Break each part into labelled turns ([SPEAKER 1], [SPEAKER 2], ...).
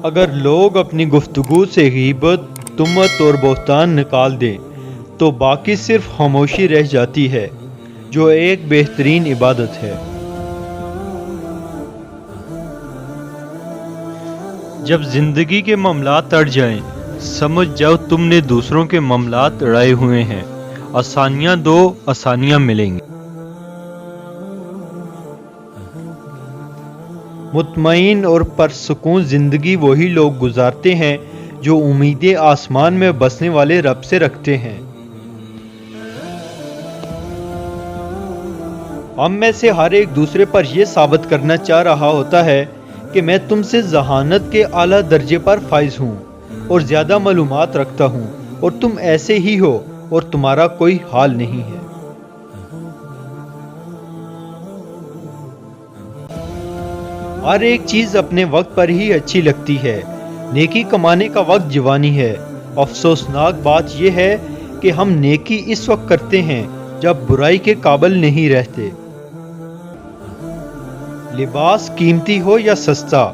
[SPEAKER 1] اگر لوگ اپنی گفتگو سے غیبت، تہمت اور بہتان نکال دیں تو باقی صرف خاموشی رہ جاتی ہے، جو ایک بہترین عبادت ہے۔ جب زندگی کے معاملات اڑ جائیں، سمجھ جاؤ تم نے دوسروں کے معاملات اڑائے ہوئے ہیں۔ آسانیاں دو، آسانیاں ملیں گی۔ مطمئن اور پرسکون زندگی وہی لوگ گزارتے ہیں جو امیدیں آسمان میں بسنے والے رب سے رکھتے ہیں۔ ہم میں سے ہر ایک دوسرے پر یہ ثابت کرنا چاہ رہا ہوتا ہے کہ میں تم سے ذہانت کے اعلیٰ درجے پر فائز ہوں اور زیادہ معلومات رکھتا ہوں، اور تم ایسے ہی ہو اور تمہارا کوئی حال نہیں ہے۔ ہر ایک چیز اپنے وقت پر ہی اچھی لگتی ہے۔ نیکی کمانے کا وقت جوانی ہے۔ افسوسناک بات یہ ہے کہ ہم نیکی اس وقت کرتے ہیں جب برائی کے قابل نہیں رہتے۔ لباس قیمتی ہو یا سستا،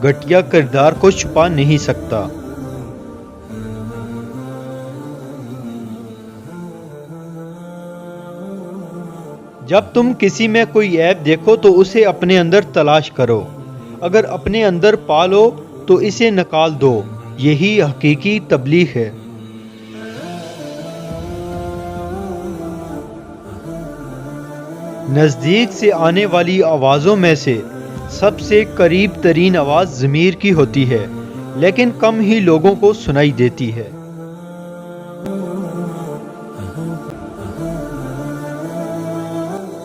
[SPEAKER 1] گھٹیا کردار کو چھپا نہیں سکتا۔ جب تم کسی میں کوئی عیب دیکھو تو اسے اپنے اندر تلاش کرو، اگر اپنے اندر پا لو تو اسے نکال دو، یہی حقیقی تبلیغ ہے۔ نزدیک سے آنے والی آوازوں میں سے سب سے قریب ترین آواز ضمیر کی ہوتی ہے، لیکن کم ہی لوگوں کو سنائی دیتی ہے۔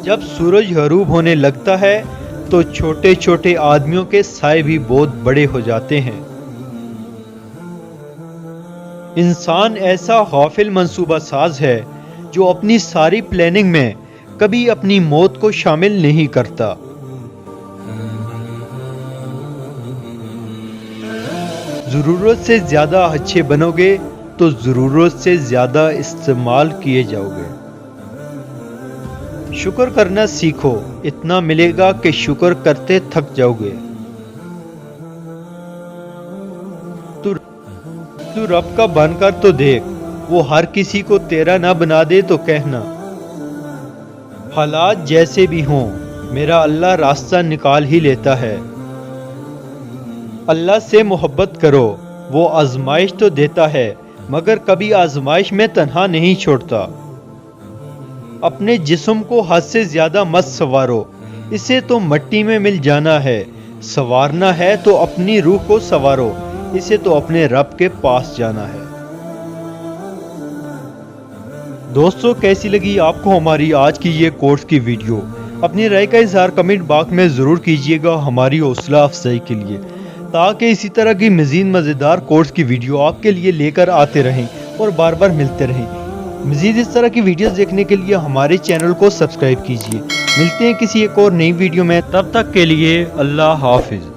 [SPEAKER 1] جب سورج غروب ہونے لگتا ہے تو چھوٹے چھوٹے آدمیوں کے سائے بھی بہت بڑے ہو جاتے ہیں۔ انسان ایسا غافل منصوبہ ساز ہے جو اپنی ساری پلاننگ میں کبھی اپنی موت کو شامل نہیں کرتا۔ ضرورت سے زیادہ اچھے بنو گے تو ضرورت سے زیادہ استعمال کیے جاؤ گے۔ شکر کرنا سیکھو، اتنا ملے گا کہ شکر کرتے تھک جاؤ گے۔ تو رب کا بن کر تو دیکھ، وہ ہر کسی کو تیرا نہ بنا دے تو کہنا۔ حالات جیسے بھی ہوں، میرا اللہ راستہ نکال ہی لیتا ہے۔ اللہ سے محبت کرو، وہ آزمائش تو دیتا ہے مگر کبھی آزمائش میں تنہا نہیں چھوڑتا۔ اپنے جسم کو حد سے زیادہ مت سنوارو، اسے تو مٹی میں مل جانا ہے۔ سنوارنا ہے تو اپنی روح کو سنوارو، اسے تو اپنے رب کے پاس جانا ہے۔ دوستو، کیسی لگی آپ کو ہماری آج کی یہ کورس کی ویڈیو؟ اپنی رائے کا اظہار کمنٹ باکس میں ضرور کیجیے گا ہماری حوصلہ افزائی کے لیے، تاکہ اسی طرح کی مزید مزیدار کورس کی ویڈیو آپ کے لیے لے کر آتے رہیں اور بار بار ملتے رہیں۔ مزید اس طرح کی ویڈیوز دیکھنے کے لیے ہمارے چینل کو سبسکرائب کیجیے۔ ملتے ہیں کسی ایک اور نئی ویڈیو میں، تب تک کے لیے اللہ حافظ۔